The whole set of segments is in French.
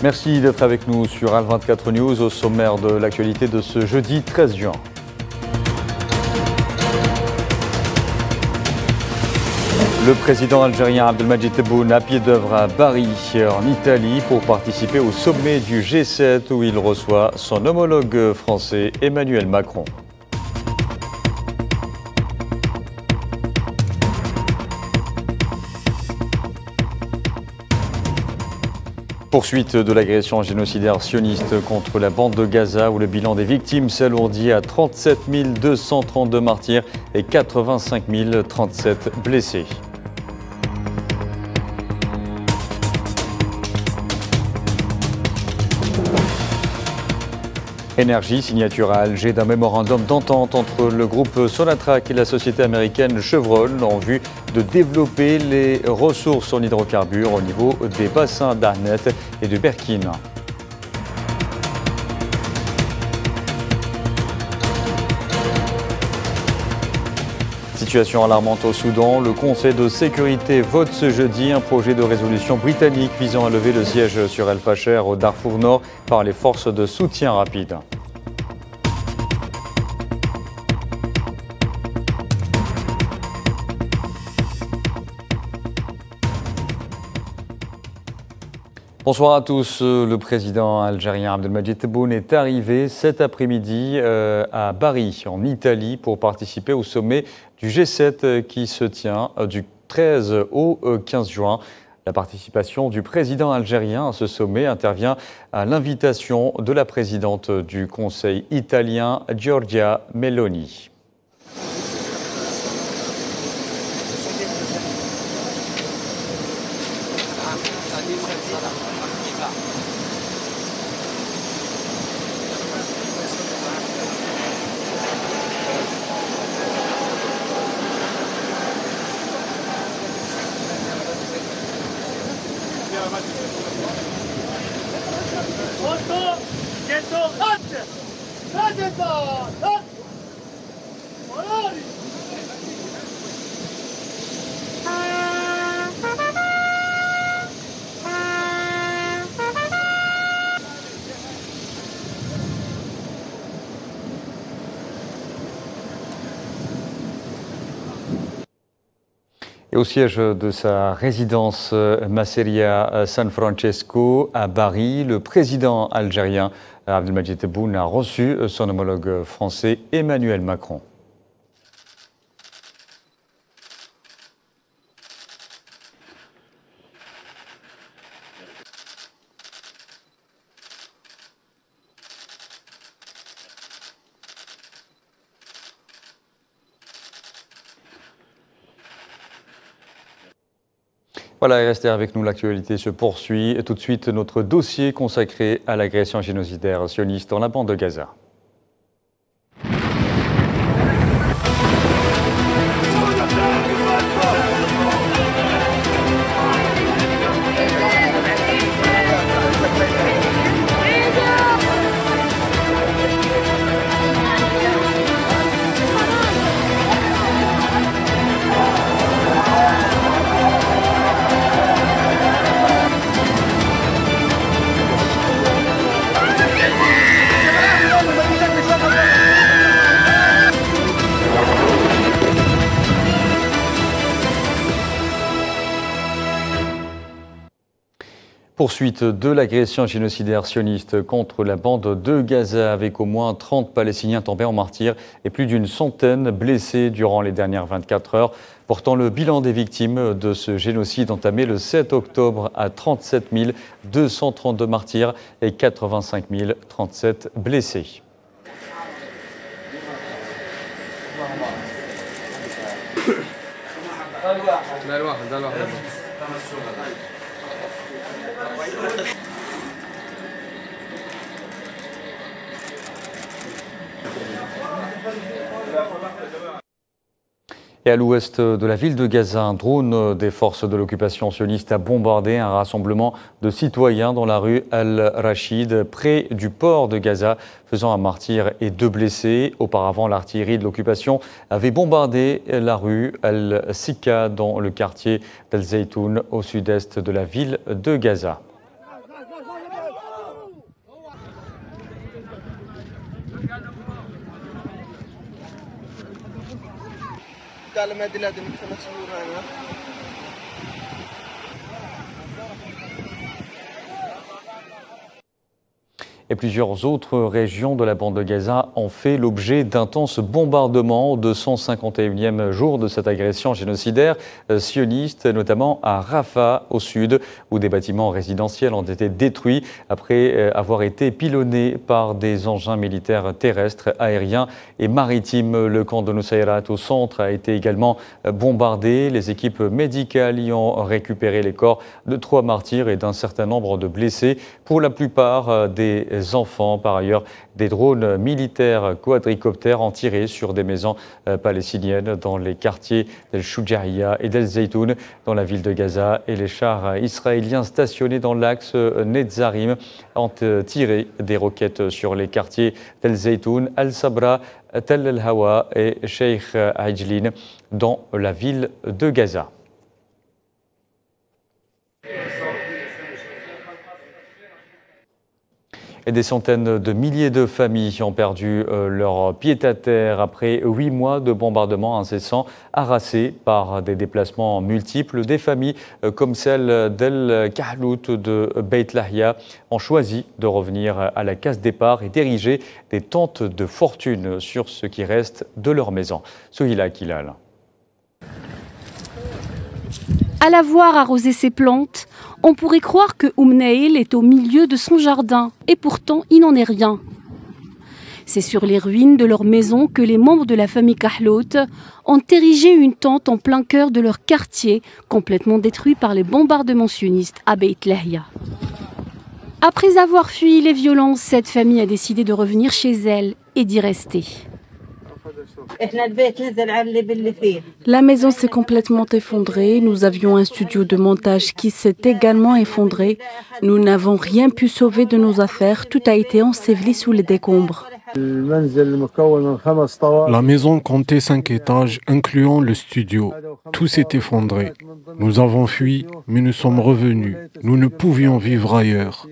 Merci d'être avec nous sur Al24 News au sommaire de l'actualité de ce jeudi 13 juin. Le président algérien Abdelmadjid Tebboune à pied d'œuvre à Bari, en Italie, pour participer au sommet du G7 où il reçoit son homologue français Emmanuel Macron. Poursuite de l'agression génocidaire sioniste contre la bande de Gaza où le bilan des victimes s'alourdit à 37 232 martyrs et 85 037 blessés. Énergie, signature à Alger d'un mémorandum d'entente entre le groupe Sonatrach et la société américaine Chevron en vue de développer les ressources en hydrocarbures au niveau des bassins d'Arnet et de Berkine. Situation alarmante au Soudan, le Conseil de sécurité vote ce jeudi un projet de résolution britannique visant à lever le siège sur El Fasher au Darfour Nord par les forces de soutien rapide. Bonsoir à tous. Le président algérien Abdelmadjid Tebboune est arrivé cet après-midi à Bari, en Italie, pour participer au sommet du G7 qui se tient du 13 au 15 juin. La participation du président algérien à ce sommet intervient à l'invitation de la présidente du Conseil italien, Giorgia Meloni. Et au siège de sa résidence Masseria San Francesco à Bari, le président algérien Abdelmadjid Tebboune a reçu son homologue français Emmanuel Macron. Voilà, et restez avec nous, l'actualité se poursuit. Et tout de suite, notre dossier consacré à l'agression génocidaire sioniste dans la bande de Gaza. Poursuite de l'agression génocidaire sioniste contre la bande de Gaza avec au moins 30 Palestiniens tombés en martyrs et plus d'une centaine blessés durant les dernières 24 heures, portant le bilan des victimes de ce génocide entamé le 7 octobre à 37 232 martyrs et 85 037 blessés. Et à l'ouest de la ville de Gaza, un drone des forces de l'occupation sioniste a bombardé un rassemblement de citoyens dans la rue Al-Rachid, près du port de Gaza, faisant un martyr et 2 blessés. Auparavant, l'artillerie de l'occupation avait bombardé la rue Al-Sika dans le quartier d'Al-Zaytoun, au sud-est de la ville de Gaza. Et plusieurs autres régions de la bande de Gaza ont fait l'objet d'intenses bombardements au 251e jour de cette agression génocidaire sioniste, notamment à Rafah, au sud, où des bâtiments résidentiels ont été détruits après avoir été pilonnés par des engins militaires terrestres, aériens et maritimes. Le camp de Nusayrat au centre a été également bombardé. Les équipes médicales y ont récupéré les corps de 3 martyrs et d'un certain nombre de blessés, pour la plupart des enfants. Par ailleurs, des drones militaires quadricoptères ont tiré sur des maisons palestiniennes dans les quartiers d'El Shoujaïa et d'El Zaytoun dans la ville de Gaza, et les chars israéliens stationnés dans l'axe Netzarim ont tiré des roquettes sur les quartiers d'El Zaytoun, Al-Sabra, Tel El-Hawa et Sheikh Ajlin dans la ville de Gaza. Et des centaines de milliers de familles ont perdu leur pied-à-terre après 8 mois de bombardements incessants, harassés par des déplacements multiples. Des familles comme celle d'El Kahlout de Beit Lahia ont choisi de revenir à la case départ et d'ériger des tentes de fortune sur ce qui reste de leur maison. Souhila Kilal. À la voir arroser ses plantes, on pourrait croire que Naïl est au milieu de son jardin, et pourtant il n'en est rien. C'est sur les ruines de leur maison que les membres de la famille Kahlout ont érigé une tente en plein cœur de leur quartier, complètement détruit par les bombardements sionistes à Beit Lahia. Après avoir fui les violences, cette famille a décidé de revenir chez elle et d'y rester. La maison s'est complètement effondrée. Nous avions un studio de montage qui s'est également effondré. Nous n'avons rien pu sauver de nos affaires. Tout a été enseveli sous les décombres. La maison comptait 5 étages, incluant le studio. Tout s'est effondré. Nous avons fui, mais nous sommes revenus. Nous ne pouvions vivre ailleurs.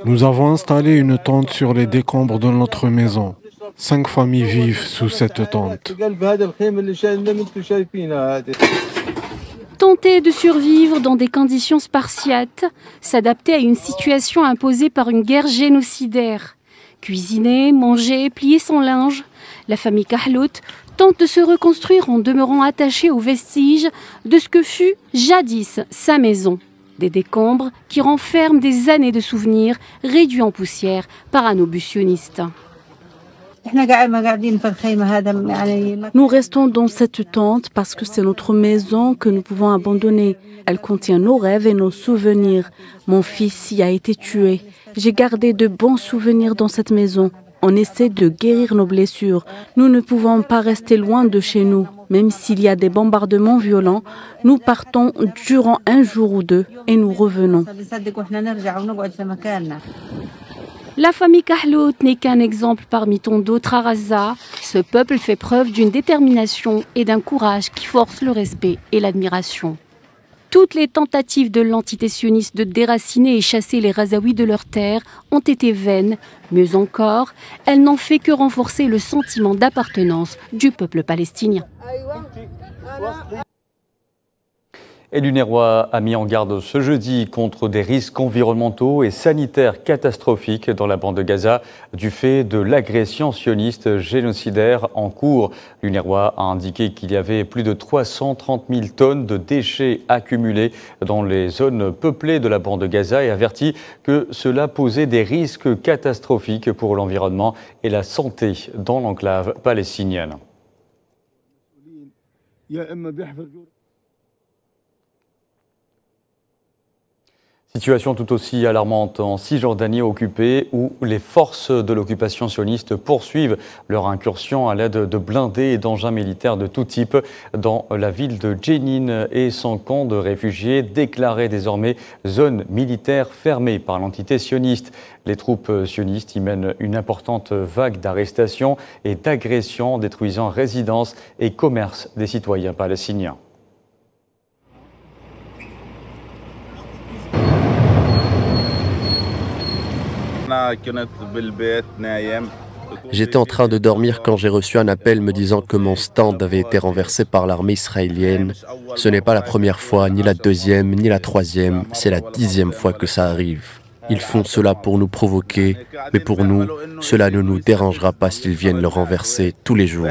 Nous avons installé une tente sur les décombres de notre maison. 5 familles vivent sous cette tente. Tenter de survivre dans des conditions spartiates, s'adapter à une situation imposée par une guerre génocidaire. Cuisiner, manger, plier son linge, la famille Kahlout tente de se reconstruire en demeurant attachée aux vestiges de ce que fut jadis sa maison. Des décombres qui renferment des années de souvenirs réduits en poussière par un obus sioniste. Nous restons dans cette tente parce que c'est notre maison que nous pouvons abandonner. Elle contient nos rêves et nos souvenirs. Mon fils y a été tué. J'ai gardé de bons souvenirs dans cette maison. On essaie de guérir nos blessures. Nous ne pouvons pas rester loin de chez nous. Même s'il y a des bombardements violents, nous partons durant 1 jour ou 2 et nous revenons. La famille Kahlout n'est qu'un exemple parmi tant d'autres à Gaza. Ce peuple fait preuve d'une détermination et d'un courage qui force le respect et l'admiration. Toutes les tentatives de l'entité sioniste de déraciner et chasser les Gazaouis de leurs terres ont été vaines. Mieux encore, elles n'ont fait que renforcer le sentiment d'appartenance du peuple palestinien. Et l'UNRWA a mis en garde ce jeudi contre des risques environnementaux et sanitaires catastrophiques dans la bande de Gaza du fait de l'agression sioniste génocidaire en cours. L'UNRWA a indiqué qu'il y avait plus de 330 000 tonnes de déchets accumulés dans les zones peuplées de la bande de Gaza et averti que cela posait des risques catastrophiques pour l'environnement et la santé dans l'enclave palestinienne. Situation tout aussi alarmante en Cisjordanie occupée où les forces de l'occupation sioniste poursuivent leur incursion à l'aide de blindés et d'engins militaires de tout type dans la ville de Jenin et son camp de réfugiés déclaré désormais zone militaire fermée par l'entité sioniste. Les troupes sionistes y mènent une importante vague d'arrestations et d'agressions détruisant résidences et commerces des citoyens palestiniens. أنا كنت بالبيت نايم J'étais en train de dormir quand j'ai reçu un appel me disant que mon stand avait été renversé par l'armée israélienne. Ce n'est pas la première fois, ni la deuxième, ni la troisième, c'est la 10e fois que ça arrive. Ils font cela pour nous provoquer, mais pour nous, cela ne nous dérangera pas s'ils viennent le renverser tous les jours.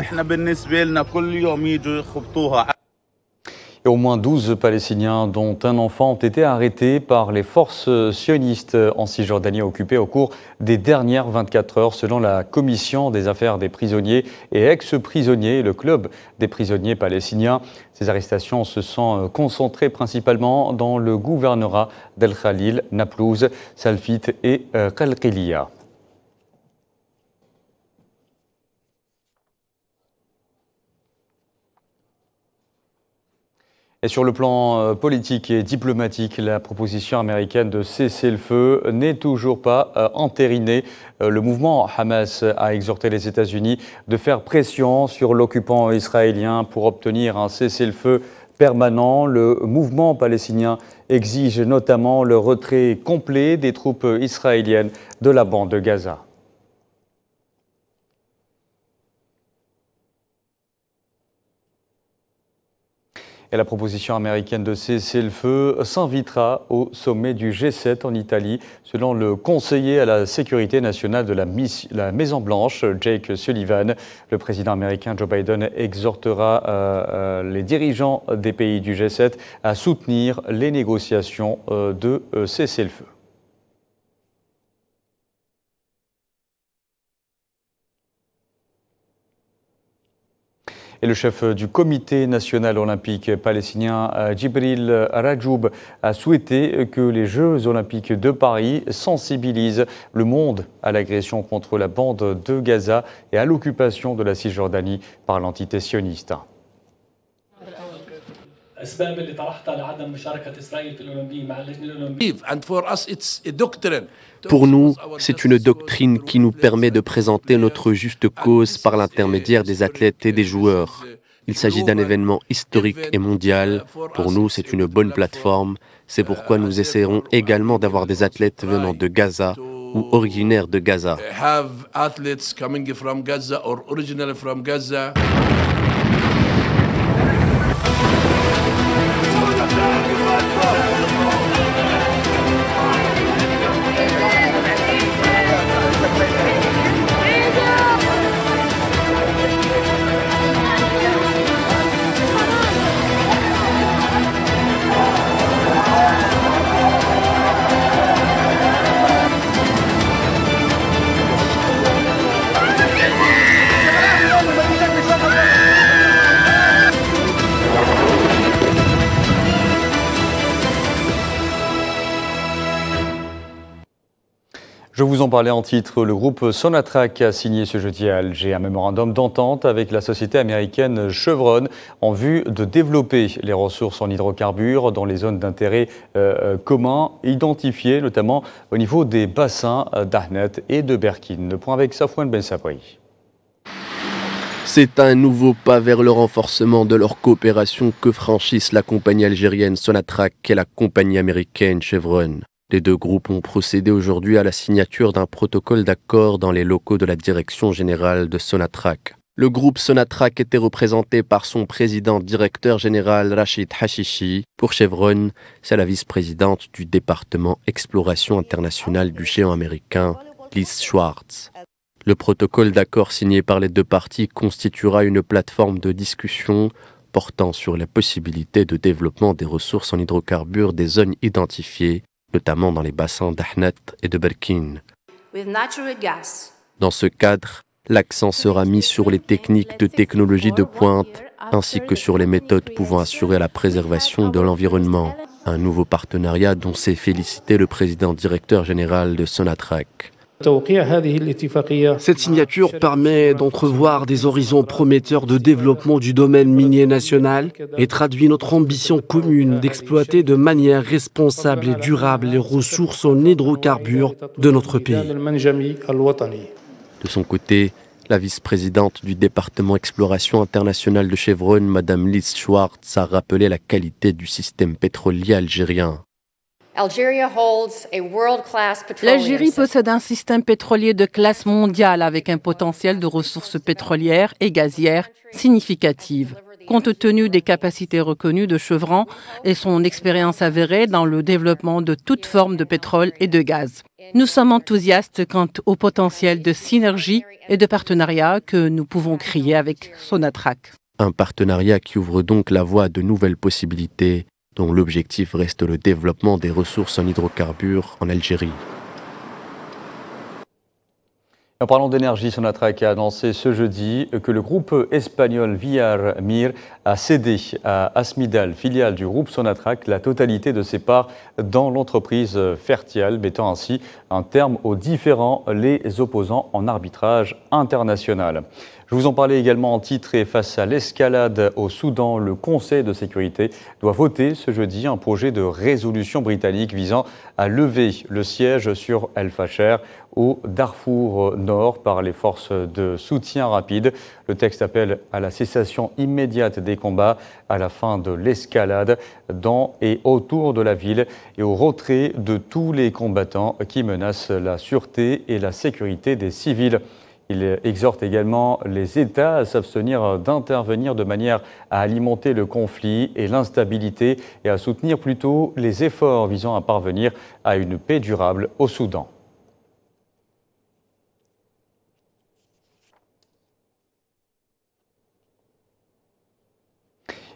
Et au moins 12 Palestiniens, dont un enfant, ont été arrêtés par les forces sionistes en Cisjordanie occupée au cours des dernières 24 heures, selon la Commission des affaires des prisonniers et ex-prisonniers, le club des prisonniers palestiniens. Ces arrestations se sont concentrées principalement dans le gouvernorat d'El Khalil, Naplouse, Salfit et Qalqilia. Et sur le plan politique et diplomatique, la proposition américaine de cesser le feu n'est toujours pas entérinée. Le mouvement Hamas a exhorté les États-Unis de faire pression sur l'occupant israélien pour obtenir un cessez-le-feu permanent. Le mouvement palestinien exige notamment le retrait complet des troupes israéliennes de la bande de Gaza. Et la proposition américaine de cesser le feu s'invitera au sommet du G7 en Italie, selon le conseiller à la sécurité nationale de la Maison-Blanche, Jake Sullivan. Le président américain Joe Biden exhortera les dirigeants des pays du G7 à soutenir les négociations de cesser le feu. Et le chef du comité national olympique palestinien, Djibril Rajoub, a souhaité que les Jeux olympiques de Paris sensibilisent le monde à l'agression contre la bande de Gaza et à l'occupation de la Cisjordanie par l'entité sioniste. Pour nous, c'est une doctrine qui nous permet de présenter notre juste cause par l'intermédiaire des athlètes et des joueurs. Il s'agit d'un événement historique et mondial. Pour nous, c'est une bonne plateforme. C'est pourquoi nous essaierons également d'avoir des athlètes venant de Gaza ou originaires de Gaza. Je vous en parlais en titre, le groupe Sonatrach a signé ce jeudi à Alger un mémorandum d'entente avec la société américaine Chevron en vue de développer les ressources en hydrocarbures dans les zones d'intérêt commun identifiées, notamment au niveau des bassins d'Ahnet et de Berkine. Le point avec Safouane Ben Sabri. C'est un nouveau pas vers le renforcement de leur coopération que franchissent la compagnie algérienne Sonatrach et la compagnie américaine Chevron. Les deux groupes ont procédé aujourd'hui à la signature d'un protocole d'accord dans les locaux de la direction générale de Sonatrach. Le groupe Sonatrach était représenté par son président directeur général Rachid Hashishi. Pour Chevron, c'est la vice-présidente du département exploration internationale du géant américain, Liz Schwartz. Le protocole d'accord signé par les deux parties constituera une plateforme de discussion portant sur la possibilité de développement des ressources en hydrocarbures des zones identifiées, notamment dans les bassins d'Ahnet et de Berkine. Dans ce cadre, l'accent sera mis sur les techniques de technologie de pointe ainsi que sur les méthodes pouvant assurer la préservation de l'environnement. Un nouveau partenariat dont s'est félicité le président directeur général de Sonatrach. Cette signature permet d'entrevoir des horizons prometteurs de développement du domaine minier national et traduit notre ambition commune d'exploiter de manière responsable et durable les ressources en hydrocarbures de notre pays. De son côté, la vice-présidente du département exploration internationale de Chevron, Madame Liz Schwartz, a rappelé la qualité du système pétrolier algérien. L'Algérie possède un système pétrolier de classe mondiale avec un potentiel de ressources pétrolières et gazières significatives. Compte tenu des capacités reconnues de Chevron et son expérience avérée dans le développement de toute forme de pétrole et de gaz. Nous sommes enthousiastes quant au potentiel de synergie et de partenariat que nous pouvons créer avec Sonatrach. Un partenariat qui ouvre donc la voie à de nouvelles possibilités, dont l'objectif reste le développement des ressources en hydrocarbures en Algérie. En parlant d'énergie, Sonatrach a annoncé ce jeudi que le groupe espagnol Villar Mir a cédé à Asmidal, filiale du groupe Sonatrach, la totalité de ses parts dans l'entreprise Fertial, mettant ainsi un terme aux différends les opposants en arbitrage international. Je vous en parlais également en titre et face à l'escalade au Soudan, le Conseil de sécurité doit voter ce jeudi un projet de résolution britannique visant à lever le siège sur El Fasher au Darfour Nord par les forces de soutien rapide. Le texte appelle à la cessation immédiate des combats, à la fin de l'escalade dans et autour de la ville et au retrait de tous les combattants qui menacent la sûreté et la sécurité des civils. Il exhorte également les États à s'abstenir d'intervenir de manière à alimenter le conflit et l'instabilité et à soutenir plutôt les efforts visant à parvenir à une paix durable au Soudan.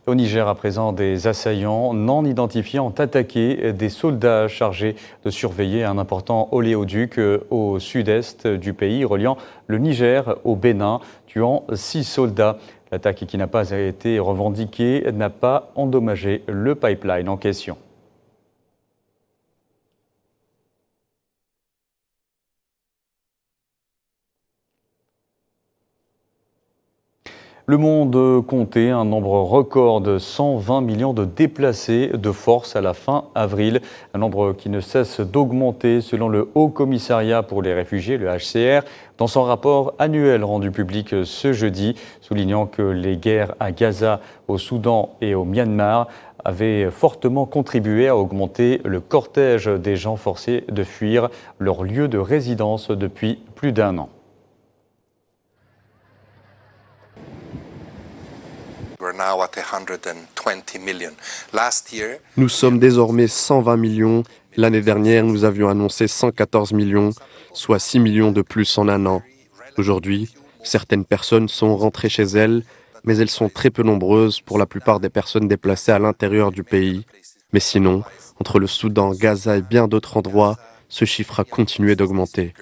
Au Niger, à présent, des assaillants non identifiés ont attaqué des soldats chargés de surveiller un important oléoduc au sud-est du pays, reliant le Niger au Bénin, tuant 6 soldats. L'attaque, qui n'a pas été revendiquée, n'a pas endommagé le pipeline en question. Le monde comptait un nombre record de 120 millions de déplacés de force à la fin avril, un nombre qui ne cesse d'augmenter selon le Haut Commissariat pour les réfugiés, le HCR, dans son rapport annuel rendu public ce jeudi, soulignant que les guerres à Gaza, au Soudan et au Myanmar avaient fortement contribué à augmenter le cortège des gens forcés de fuir leur lieu de résidence depuis plus d'un an. Nous sommes désormais 120 millions. L'année dernière, nous avions annoncé 114 millions, soit 6 millions de plus en un an. Aujourd'hui, certaines personnes sont rentrées chez elles, mais elles sont très peu nombreuses pour la plupart des personnes déplacées à l'intérieur du pays. Mais sinon, entre le Soudan, Gaza et bien d'autres endroits, ce chiffre a continué d'augmenter.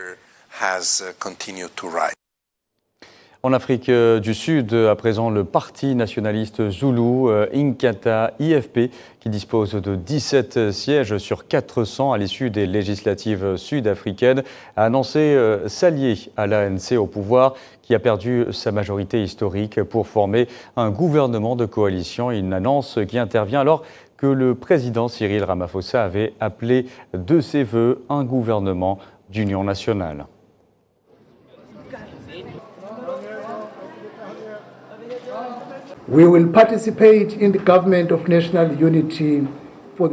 En Afrique du Sud, à présent, le parti nationaliste zoulou, Inkatha IFP, qui dispose de 17 sièges sur 400 à l'issue des législatives sud-africaines, a annoncé s'allier à l'ANC au pouvoir, qui a perdu sa majorité historique pour former un gouvernement de coalition. Une annonce qui intervient alors que le président Cyril Ramaphosa avait appelé de ses vœux un gouvernement d'union nationale.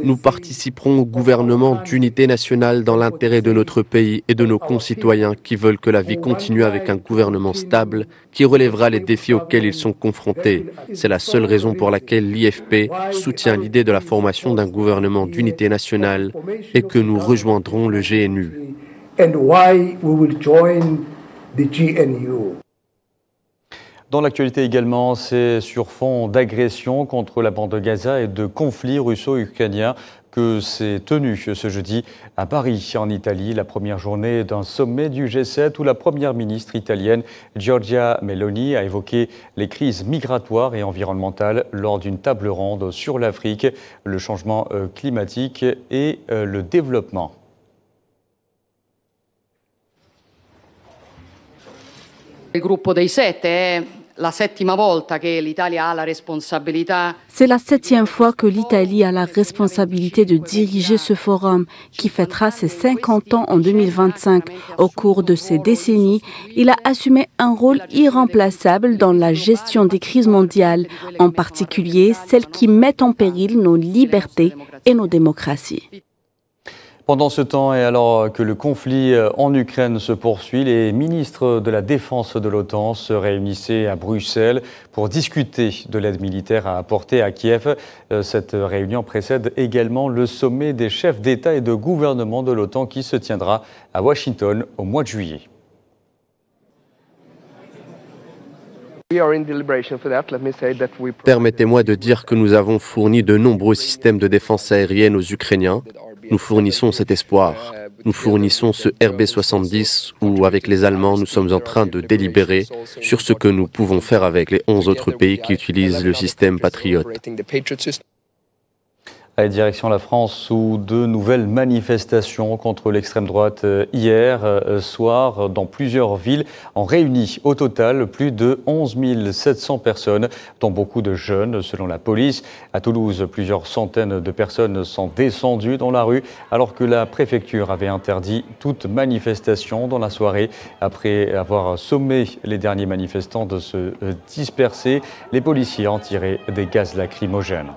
Nous participerons au gouvernement d'unité nationale dans l'intérêt de notre pays et de nos concitoyens qui veulent que la vie continue avec un gouvernement stable qui relèvera les défis auxquels ils sont confrontés. C'est la seule raison pour laquelle l'IFP soutient l'idée de la formation d'un gouvernement d'unité nationale et que nous rejoindrons le GNU. Dans l'actualité également, c'est sur fond d'agression contre la bande de Gaza et de conflits russo-ukrainiens que s'est tenu ce jeudi à Paris, en Italie, la première journée d'un sommet du G7 où la première ministre italienne Giorgia Meloni a évoqué les crises migratoires et environnementales lors d'une table ronde sur l'Afrique, le changement climatique et le développement. Il gruppo dei sette è la settima volta che l'Italia ha la responsabilità. C'est la 7e fois que l'Italie a la responsabilité de diriger ce forum qui fêtera ses 50 ans en 2025. Au cours de ces décennies, il a assumé un rôle irremplaçable dans la gestion des crises mondiales, en particulier celles qui mettent en péril nos libertés et nos démocraties. Pendant ce temps, et alors que le conflit en Ukraine se poursuit, les ministres de la Défense de l'OTAN se réunissaient à Bruxelles pour discuter de l'aide militaire à apporter à Kiev. Cette réunion précède également le sommet des chefs d'État et de gouvernement de l'OTAN qui se tiendra à Washington au mois de juillet. Permettez-moi de dire que nous avons fourni de nombreux systèmes de défense aérienne aux Ukrainiens. Nous fournissons cet espoir. Nous fournissons ce RB-70 où, avec les Allemands, nous sommes en train de délibérer sur ce que nous pouvons faire avec les 11 autres pays qui utilisent le système Patriot. Allez, direction la France où de nouvelles manifestations contre l'extrême droite hier soir dans plusieurs villes ont réuni au total plus de 11 700 personnes, dont beaucoup de jeunes selon la police. À Toulouse, plusieurs centaines de personnes sont descendues dans la rue alors que la préfecture avait interdit toute manifestation dans la soirée. Après avoir sommé les derniers manifestants de se disperser, les policiers ont tiré des gaz lacrymogènes.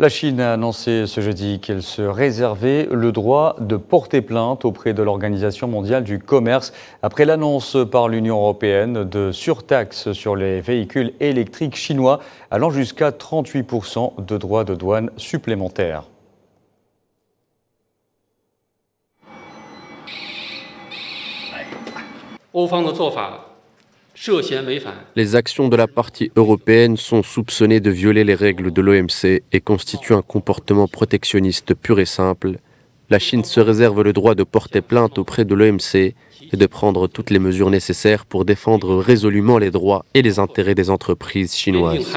La Chine a annoncé ce jeudi qu'elle se réservait le droit de porter plainte auprès de l'Organisation mondiale du commerce après l'annonce par l'Union européenne de surtaxes sur les véhicules électriques chinois allant jusqu'à 38% de droits de douane supplémentaires. Les actions de la partie européenne sont soupçonnées de violer les règles de l'OMC et constituent un comportement protectionniste pur et simple. La Chine se réserve le droit de porter plainte auprès de l'OMC et de prendre toutes les mesures nécessaires pour défendre résolument les droits et les intérêts des entreprises chinoises.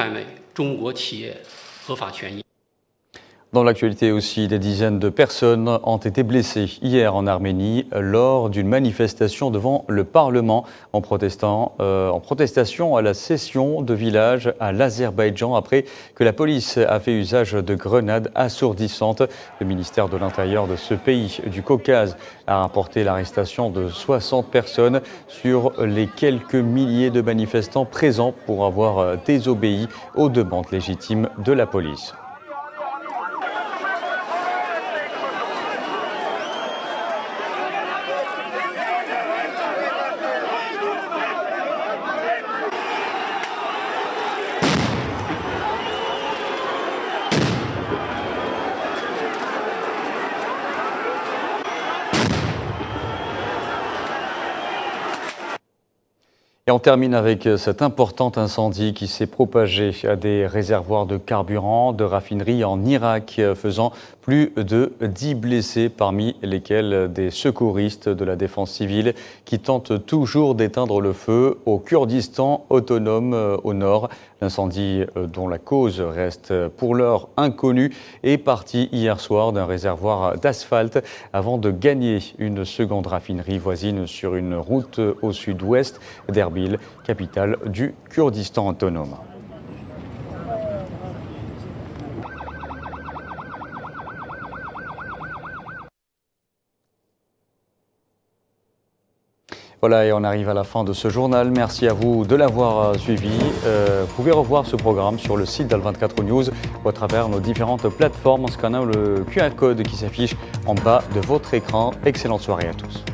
Dans l'actualité aussi, des dizaines de personnes ont été blessées hier en Arménie lors d'une manifestation devant le Parlement en protestation à la cession de villages à l'Azerbaïdjan après que la police a fait usage de grenades assourdissantes. Le ministère de l'Intérieur de ce pays du Caucase a rapporté l'arrestation de 60 personnes sur les quelques milliers de manifestants présents pour avoir désobéi aux demandes légitimes de la police. Et on termine avec cet important incendie qui s'est propagé à des réservoirs de carburant de raffinerie en Irak, faisant plus de 10 blessés, parmi lesquels des secouristes de la défense civile qui tentent toujours d'éteindre le feu au Kurdistan autonome au nord. L'incendie, dont la cause reste pour l'heure inconnue, est parti hier soir d'un réservoir d'asphalte avant de gagner une seconde raffinerie voisine sur une route au sud-ouest d'Erbil, capitale du Kurdistan autonome. Voilà, et on arrive à la fin de ce journal. Merci à vous de l'avoir suivi. Vous pouvez revoir ce programme sur le site d'Al24 News ou à travers nos différentes plateformes en scannant le QR code qui s'affiche en bas de votre écran. Excellente soirée à tous.